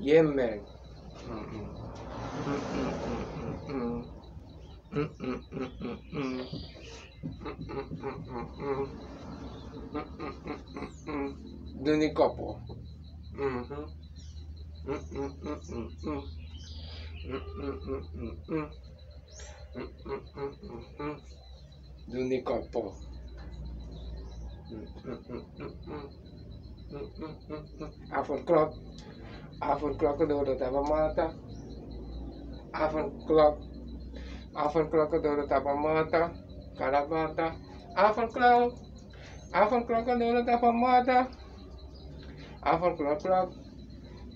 Yeah, man. Mm-mm. Mm-mm, mm-mm, mm-mm, mm-mm, mm-mm, mm-mm, mm-mm, mm-mm. Duni kopo. Mhm. Mm-mm, mm-mm, mm. Mm-mm, mm-mm, mm. Mm-mm, mm-mm, mm. Duni kopo. Mm-mm, mm-mm, mm. Mm-mm, mm-mm. Avondklok. Avondklok door de tabamata. Avondklok. Avondklok door de tabamata. Kalabata. Avondklok. Avondklok door de tabamata. Avondklok.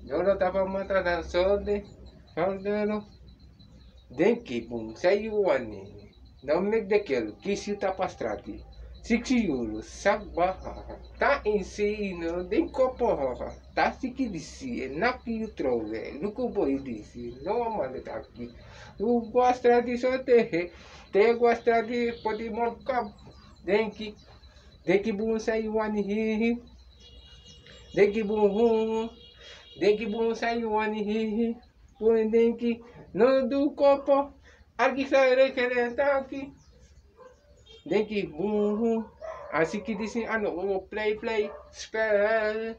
Door de tabamata dan solde. Soldero. Denki bung sayuani. Não me daquele que se tapastrati. 6 euros, sabah, tá ensino, den copo, tá se que disse, na que eu trove, no que boi disse, não amanda tá aqui. Tu gosta de sorteio, te gosta de pode montar, den que bom sair o anihi, den que bom sair o anihi, põe den que não do copo, aqui sai que tá aqui. Denk je, boem, als ik die zien aan de play, spel.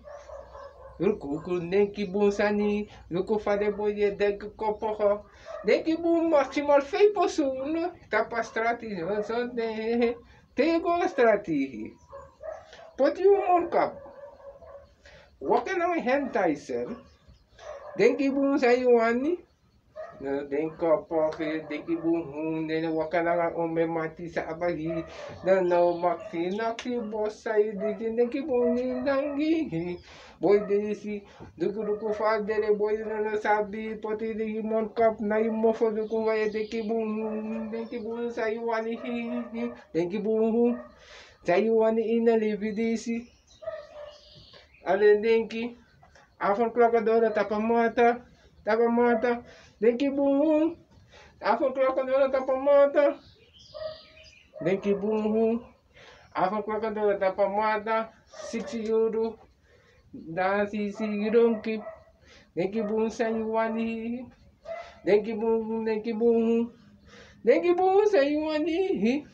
Luku, denk je, boem, sani, luku, vader, boy, denk je, koppige. Denk je, boem, maximaal 5 personen. Tapa strategie, zo, nee, tego strategie. Pot je een kap. Wat kan nou hentai zijn? Denk je, boem, zei je, wani? Den kopoke deki buhun den wakana ome mati sa abahi dan no maksi naki bosai diki deki buni dangi boy desi duku fadere boy no sabi poti deki mon kap na imofo duku wae deki buhun sayuani hi deki buhun sayuani ina livi desi ale denki afon klokadora tapamata deki buhun afon klokadora tapamata deki buhun afon klokadora tapamata 6 euro da si ronki deki buhun sayuani deki buhun deki buhun sayuani